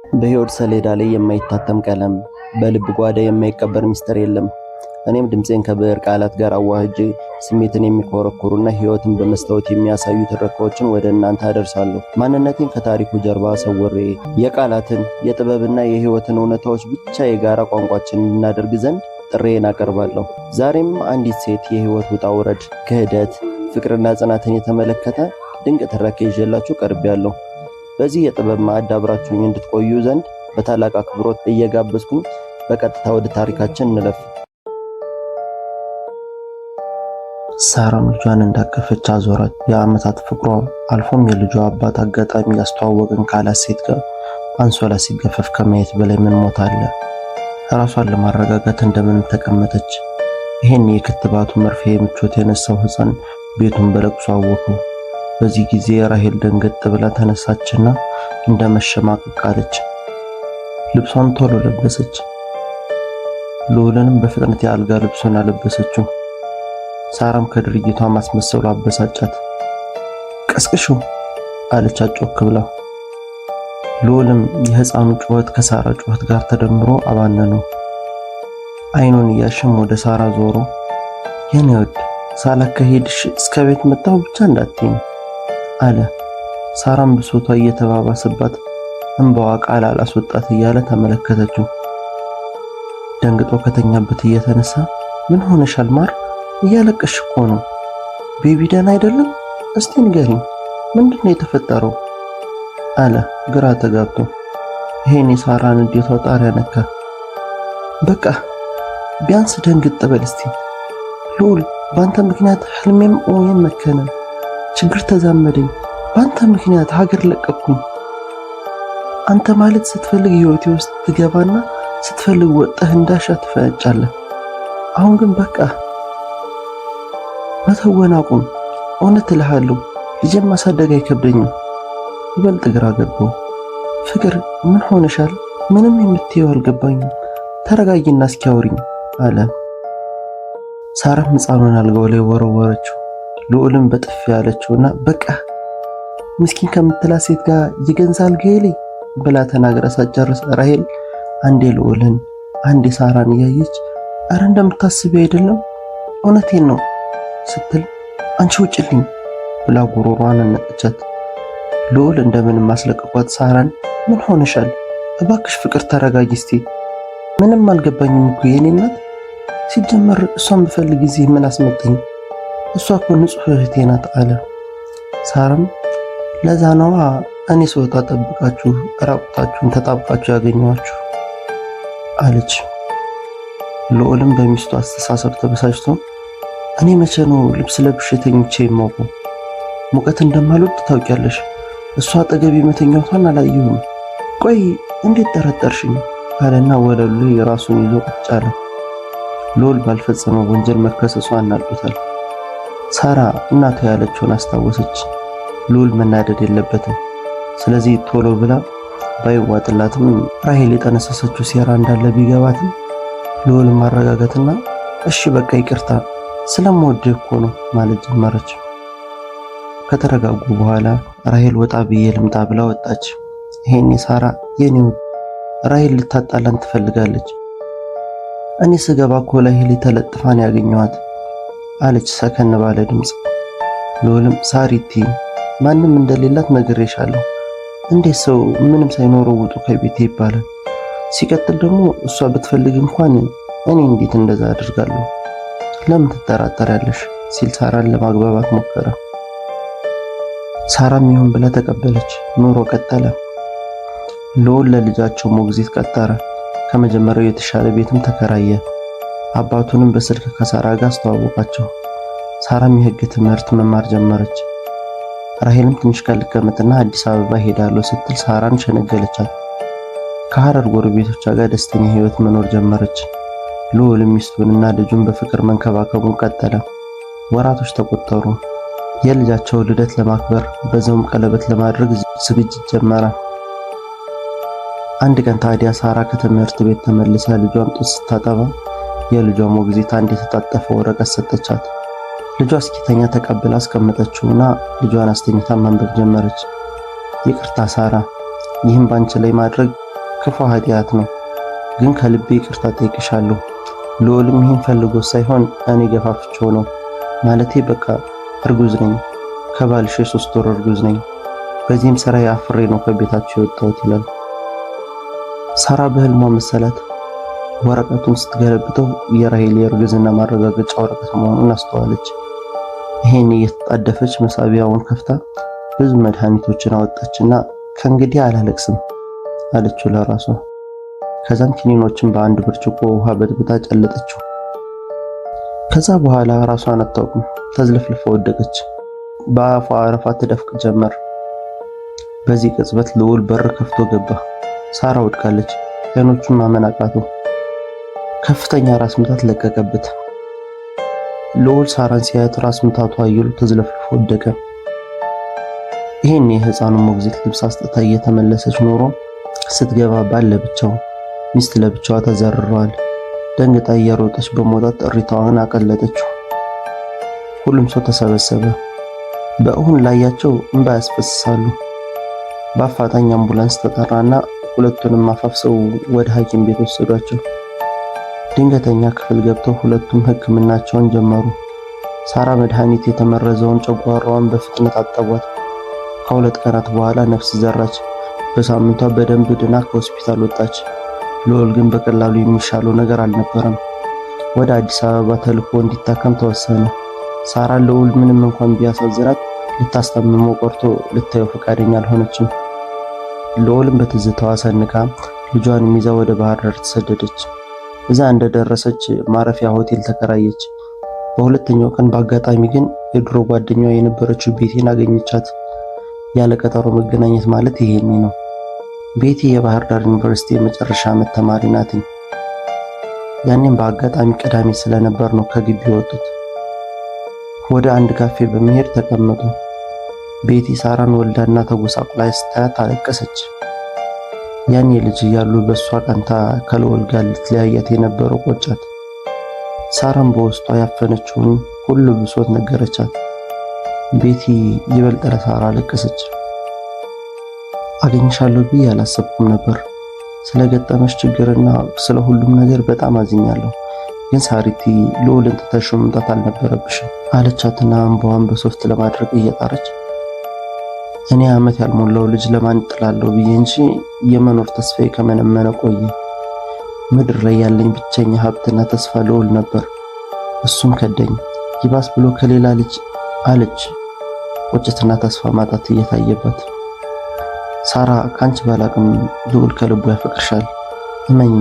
በሕይወት ሰሌዳ ላይ የማይታተም ቀለም፣ በልብ ጓዳ የማይቀበር ምስጢር የለም። እኔም ድምፄን ከብዕር ቃላት ጋር አዋህጄ ስሜትን የሚኮረኩሩና ሕይወትን በመስታወት የሚያሳዩ ትረካዎችን ወደ እናንተ አደርሳለሁ። ማንነቴን ከታሪኩ ጀርባ ሰውሬ የቃላትን የጥበብና የሕይወትን እውነታዎች ብቻ የጋራ ቋንቋችን እንድናደርግ ዘንድ ጥሬን አቀርባለሁ። ዛሬም አንዲት ሴት የሕይወት ውጣ ውረድ፣ ክህደት፣ ፍቅርና ጽናትን የተመለከተ ድንቅ ትረካ ይዤላችሁ ቀርቤያለሁ። በዚህ የጥበብ ማዕድ አብራችሁኝ እንድትቆዩ ዘንድ በታላቅ አክብሮት እየጋበዝኩኝ በቀጥታ ወደ ታሪካችን እንለፍ። ሳራም ልጇን እንዳቀፈች አዞራት። የዓመታት ፍቅሯ አልፎም የልጇ አባት አጋጣሚ ያስተዋወቀን ካላት ሴት ጋር አንሶላ ሲገፈፍ ከማየት በላይ ምን ሞት አለ? ራሷን ለማረጋጋት እንደምን ተቀመጠች። ይሄን የክትባቱ መርፌ ምቾት የነሳው ሕፃን ቤቱን በለቅሶ አወከው። በዚህ ጊዜ ራሄል ደንገጥ ብላ ተነሳችና እንደመሸማቀቅ አለች። ልብሷን ቶሎ ለበሰች። ልዑልንም በፍጥነት የአልጋ ልብሱን አለበሰችው። ሳራም ከድርጊቷ ማስመሰሉ አበሳጫት። ቀስቅሹ አለች ጮክ ብላ። ልዑልም የሕፃኑ ጩኸት ከሳራ ጩኸት ጋር ተደምሮ አባነነው። አይኑን እያሸም ወደ ሳራ ዞሮ የኔ ወድ ሳላካሄድሽ እስከ ቤት መጣሁ ብቻ እንዳትይኝ አለ። ሳራም ብሶቷ እየተባባሰባት እንባዋ ቃል አላስወጣት እያለ ተመለከተችው። ደንግጦ ከተኛበት እየተነሳ ምን ሆነሻል ማር? እያለቀሽ እኮ ነው። ቤቢ ደህና አይደለም? እስቲ ንገሪኝ፣ ምንድነው የተፈጠረው? አለ ግራ ተጋብቶ። ይሄን የሳራን እንዴቷ ጣሪያ ነካ። በቃ ቢያንስ ደንግጥ በል እስቲ ልዑል፣ ባንተ ምክንያት ህልሜም ኦየም መከነ። ችግር ተዛመደኝ። ባንተ ምክንያት ሀገር ለቀቅኩኝ። አንተ ማለት ስትፈልግ ህይወቴ ውስጥ ትገባና ስትፈልግ ወጥተህ እንዳሻ ትፈነጫለህ። አሁን ግን በቃ መተወን አቁም። እውነት እልሃለሁ ልጄን ማሳደግ አይከብደኝም። ይበልጥ ግራ ገባው። ፍቅር ምን ሆነሻል? ምንም የምትየው አልገባኝም። ተረጋጊና እስኪ አውሪኝ አለ። ሳራም ሕፃኑን አልጋው ላይ ወረወረችው። ልዑልም በጥፊ ያለችውና በቃ ምስኪን ከምትላ ሴት ጋር የገንዛ አልጋዬ ላይ ብላ ተናግራ ሳትጨርስ ራሄል አንዴ ልዑልን አንዴ ሳራን እያየች አረ እንደምታስቢው አይደለም እውነቴን ነው ስትል አንቺ ውጭልኝ ብላ ጉሮሯን አነቀቻት። ልዑል እንደምንም ማስለቀቋት ሳራን ምን ሆነሻል? እባክሽ ፍቅር ተረጋጊ እስቲ። ምንም አልገባኝም እኮ የኔ እናት። ሲጀመር እሷን በፈልግ ጊዜ ምን አስመጣኝ? እሷ እኮ ንጹህ እህቴ ናት አለ። ሳራም ለዛ ነዋ እኔ ስወጣ ጠብቃችሁ ራቁታችሁን ተጣብቃችሁ ያገኘኋችሁ አለች። ልዑልም በሚስቱ አስተሳሰብ ተበሳጭቶ እኔ መቼ ነው ልብስ ለብሼ ተኝቼ የማውቀው? ሙቀት እንደማልወድ ታውቂያለሽ። እሷ አጠገቤ መተኛቷን አላየሁም። ቆይ እንዴት ጠረጠርሽኝ? አለና ወለሉ ላይ ራሱን ይዞ ቁጭ አለ። ልዑል ባልፈጸመው ወንጀል መከሰሱ አናዶታል። ሳራ እናቷ ያለችውን አስታወሰች። ልዑል መናደድ የለበትም። ስለዚህ ቶሎ ብላ ባይዋጥላትም ራሄል የጠነሰሰችው ሴራ እንዳለ ቢገባትም ልዑል ማረጋጋትና እሺ በቃ ይቅርታ ስለምወድህ እኮ ነው ማለት ጀመረች። ከተረጋጉ በኋላ ራሄል ወጣ ብዬ ልምጣ ብላ ወጣች። ይሄኔ ሳራ የኔው ራሄል ልታጣላን ትፈልጋለች። እኔ ስገባ እኮ ራሄል ተለጥፋን ያገኘኋት አለች ሰከን ባለ ድምጽ። ልዑልም ሳሪቲ ማንም እንደሌላት ነግሬሻለሁ። እንዴት ሰው ምንም ሳይኖረው ውጡ ከቤቴ ይባላል? ሲቀጥል ደግሞ እሷ ብትፈልግ እንኳን እኔ እንዴት እንደዛ አድርጋለሁ? ለምን ትጠራጠሪያለሽ? ሲል ሳራን ለማግባባት ሞከረ። ሳራም ይሁን ብላ ተቀበለች። ኑሮ ቀጠለ። ልዑል ለልጃቸው ሞግዚት ቀጠረ። ከመጀመሪያው የተሻለ ቤትም ተከራየ። አባቱንም በስልክ ከሳራ ጋር አስተዋወቃቸው። ሳራም የሕግ ትምህርት መማር ጀመረች። ራሄልም ትንሽ ከልቀመጥና አዲስ አበባ ሄዳለሁ ስትል ሳራን ሸነገለቻት። ከሐረር ጎረቤቶቿ ጋር ደስተኛ ሕይወት መኖር ጀመረች። ልዑል ሚስቱንና ልጁን በፍቅር መንከባከቡን ቀጠለ። ወራቶች ተቆጠሩ። የልጃቸው ልደት ለማክበር በዛውም ቀለበት ለማድረግ ዝግጅት ጀመረ። አንድ ቀን ታዲያ ሳራ ከትምህርት ቤት ተመልሳ ልጇን ጡት ስታጠባ የልጇ ሞግዚት አንድ የተጣጠፈ ወረቀት ሰጠቻት። ልጇ እስኪተኛ ተቀብላ አስቀመጠችውና ልጇን አስተኝታ ማንበብ ጀመረች። ይቅርታ ሳራ፣ ይህን ባንቺ ላይ ማድረግ ክፉ ኃጢአት ነው፣ ግን ከልቤ ይቅርታ ጠይቅሻለሁ። ልዑልም ይህን ፈልጎ ሳይሆን እኔ ገፋፍቼው ነው። ማለቴ በቃ እርጉዝ ነኝ፣ ከባልሽ የ3 ወር እርጉዝ ነኝ። በዚህም ስራዬ አፍሬ ነው ከቤታቸው የወጣሁት ይላል። ሳራ በህልሟ መሰላት። ወረቀቱን ስትገለብጠው የራሄል የእርግዝና ማረጋገጫ ወረቀት መሆኑን አስተዋለች። ይሄን እየተጣደፈች መሳቢያውን ከፍታ ብዙ መድኃኒቶችን አወጣችና ከእንግዲህ አላለቅስም አለችው ለራሷ። ከዛም ኪኒኖችን በአንድ ብርጭቆ ውሃ በጥብጣ ጨለጠችው። ከዛ በኋላ ራሷን አታውቅም፣ ተዝለፍልፋ ወደቀች። በአፏ አረፋ ትደፍቅ ጀመር። በዚህ ቅጽበት ልዑል በር ከፍቶ ገባ። ሳራ ወድቃለች። አይኖቹን ማመን አቃተው። ከፍተኛ ራስ ምታት ለቀቀበት። ልዑል ሳራን ሲያያት ራስ ምታቷ አየሉ ተዝለፍልፎ ወደቀ። ይሄን የህፃኑን ሞግዚት ልብስ አስጥታ እየተመለሰች ኖሮ ስትገባ ባል ለብቻው ሚስት ለብቻዋ ተዘርረዋል። ደንግጣ እየሮጠች በመውጣት እሪታዋን አቀለጠችው። ሁሉም ሰው ተሰበሰበ። በእሁን ላያቸው እንባ ያስፈስሳሉ። በአፋጣኝ አምቡላንስ ተጠራና ሁለቱንም አፋፍሰው ወደ ሐኪም ቤት ወሰዷቸው። ድንገተኛ ክፍል ገብተው ሁለቱም ሕክምናቸውን ጀመሩ። ሳራ መድኃኒት የተመረዘውን ጨጓራዋን በፍጥነት አጠቧት። ከ2 ቀናት በኋላ ነፍስ ዘራች። በሳምንቷ በደንብ ድና ከሆስፒታል ወጣች። ልዑል ግን በቀላሉ የሚሻለው ነገር አልነበረም። ወደ አዲስ አበባ ተልኮ እንዲታከም ተወሰነ። ሳራ ልዑል ምንም እንኳን ቢያሳዝናት ልታስታምመው ቆርቶ ልታየው ፈቃደኛ አልሆነችም። ልዑልም በትዝታዋ ሰንቃ ልጇን ይዛ ወደ ባህር ዳር ተሰደደች። እዛ እንደደረሰች ማረፊያ ሆቴል ተከራየች። በሁለተኛው ቀን በአጋጣሚ ግን የድሮ ጓደኛዋ የነበረችው ቤቴን አገኘቻት። ያለ ቀጠሮ መገናኘት ማለት ይሄኔ ነው። ቤቲ የባህር ዳር ዩኒቨርሲቲ የመጨረሻ ዓመት ተማሪ ናት። ያኔም በአጋጣሚ ቅዳሜ ስለነበር ነው ከግቢ የወጡት። ወደ አንድ ካፌ በመሄድ ተቀመጡ። ቤቲ ሳራን ወልዳና ተጎሳቁላ ስታያት አለቀሰች። ያኔ ልጅ እያሉ በሷ ቀንታ ከልዑል ጋር ልትለያያት የነበረው ቆጫት። ሳራን በውስጧ ያፈነችውን ሁሉ ብሶት ነገረቻት። ቤቲ ይበልጥ ለሳራ አለቀሰች። አገኝሻለሁ ብዬ አላሰብኩም ነበር። ስለገጠመሽ ችግርና ስለ ሁሉም ነገር በጣም አዝኛለሁ። ግን ሳሪቲ ልዑልን ትተሽው መምጣት አልነበረብሽም አለቻትና እንባዋን በሶፍት ለማድረግ እየጣረች እኔ ዓመት ያልሞላው ልጅ ለማን ጥላለሁ ብዬ እንጂ የመኖር ተስፋዬ ከመነመነ ቆየ። ምድር ላይ ያለኝ ብቸኛ ሀብትና ተስፋ ልዑል ነበር። እሱም ከደኝ። ይባስ ብሎ ከሌላ ልጅ አለች፣ ቁጭትና ተስፋ ማጣት እየታየባት። ሳራ ካንቺ ባላቅም ልዑል ከልቡ ያፈቅርሻል። እመኝ፣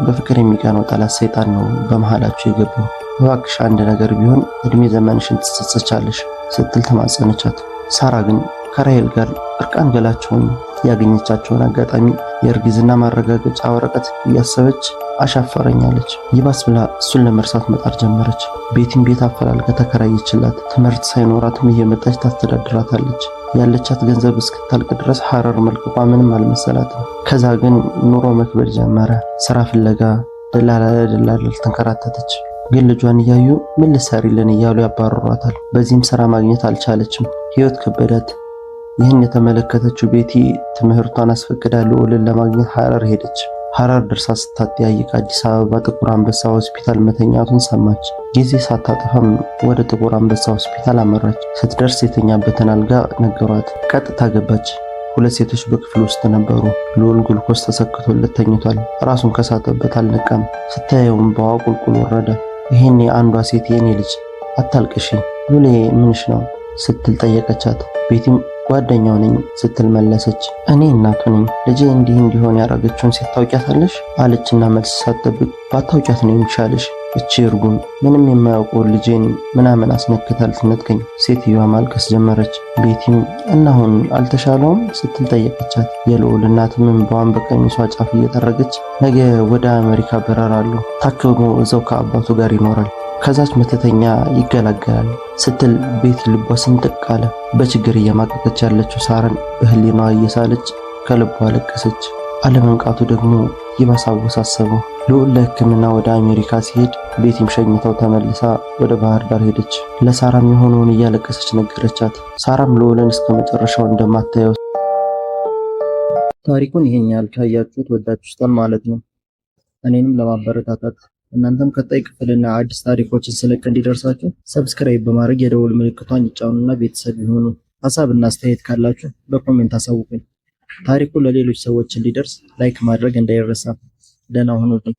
በፍቅር የሚቀናው ጠላት ሰይጣን ነው በመሃላችሁ የገባው። እባክሽ አንድ ነገር ቢሆን እድሜ ዘመንሽን ትጸጸቻለሽ ስትል ተማጸነቻት። ሳራ ግን ከራሄል ጋር እርቃን ገላቸውን ያገኘቻቸውን አጋጣሚ የእርግዝና ማረጋገጫ ወረቀት እያሰበች አሻፈረኛለች። ይባስ ብላ እሱን ለመርሳት መጣር ጀመረች። ቤቲም ቤት አፈላልጋ ተከራየችላት። ትምህርት ሳይኖራትም እየመጣች ታስተዳድራታለች። ያለቻት ገንዘብ እስክታልቅ ድረስ ሐረር መልቀቋ ምንም አልመሰላትም። ከዛ ግን ኑሮ መክበድ ጀመረ። ስራ ፍለጋ ደላላ ለደላላ ተንከራተተች። ግን ልጇን እያዩ ምን ልትሰሪልን እያሉ ያባረሯታል። በዚህም ስራ ማግኘት አልቻለችም። ህይወት ከበዳት። ይህን የተመለከተችው ቤቲ ትምህርቷን አስፈቅዳ ልዑልን ለማግኘት ሐረር ሄደች። ሐረር ደርሳ ስታጠያይቅ አዲስ አበባ ጥቁር አንበሳ ሆስፒታል መተኛቱን ሰማች። ጊዜ ሳታጠፋም ወደ ጥቁር አንበሳ ሆስፒታል አመራች። ስትደርስ የተኛበትን አልጋ ነገሯት። ቀጥታ ገባች። 2 ሴቶች በክፍል ውስጥ ነበሩ። ልዑል ግሉኮስ ተሰክቶለት ተኝቷል። ራሱን ከሳተበት አልነቃም። ስታየውም በዋ ቁልቁል ወረደ። ይሄኔ አንዷ ሴት የኔ ልጅ አታልቅሺ፣ ሉሌ ምንሽ ነው ስትል ጠየቀቻት። ቤቲም ጓደኛው ነኝ ስትል መለሰች። እኔ እናቱ ነኝ። ልጄ እንዲህ እንዲሆን ያደረገችውን ሴት ታውቂያታለሽ አለችና መልስ ሳትጠብቅ ባታውቂያት ነው የሚሻልሽ። እቺ እርጉም ምንም የማያውቀው ልጄን ምናምን አስነክታ ልትነጥቀኝ። ሴትዮዋ ማልቀስ ጀመረች። ቤቲም እና አሁን አልተሻለውም ስትል ጠየቀቻት። የልዑል እናትም እንባዋን በቀሚሷ ጫፍ እየጠረገች ነገ ወደ አሜሪካ በረራሉ፣ ታክሞ እዛው ከአባቱ ጋር ይኖራል፣ ከዛች መተተኛ ይገላገላል ስትል ቤቲ ልቧ ስንጥቅ አለ። በችግር እየማቀቀች ያለችው ሳራን በህሊናዋ እየሳለች ከልቧ አለቀሰች። አለመንቃቱ ደግሞ ይባስ አወሳሰበው። ልዑል ለሕክምና ወደ አሜሪካ ሲሄድ ቤቲም ሸኝታው ተመልሳ ወደ ባህር ዳር ሄደች። ለሳራም የሆነውን እያለቀሰች ነገረቻት። ሳራም ልዑልን እስከ መጨረሻው እንደማታየው ታሪኩን ይሄን ያህል ካያችሁት ወዳችሁታል ማለት ነው። እኔንም ለማበረታታት እናንተም ቀጣይ ክፍልና አዲስ ታሪኮችን ስለቅ እንዲደርሳችሁ ሰብስክራይብ በማድረግ የደውል ምልክቷን ይጫኑና ቤተሰብ ይሁኑ። ሀሳብና አስተያየት ካላችሁ በኮሜንት አሳውቁኝ። ታሪኩ ለሌሎች ሰዎች እንዲደርስ ላይክ ማድረግ እንዳይረሳ። ደህና ሁኑልኝ።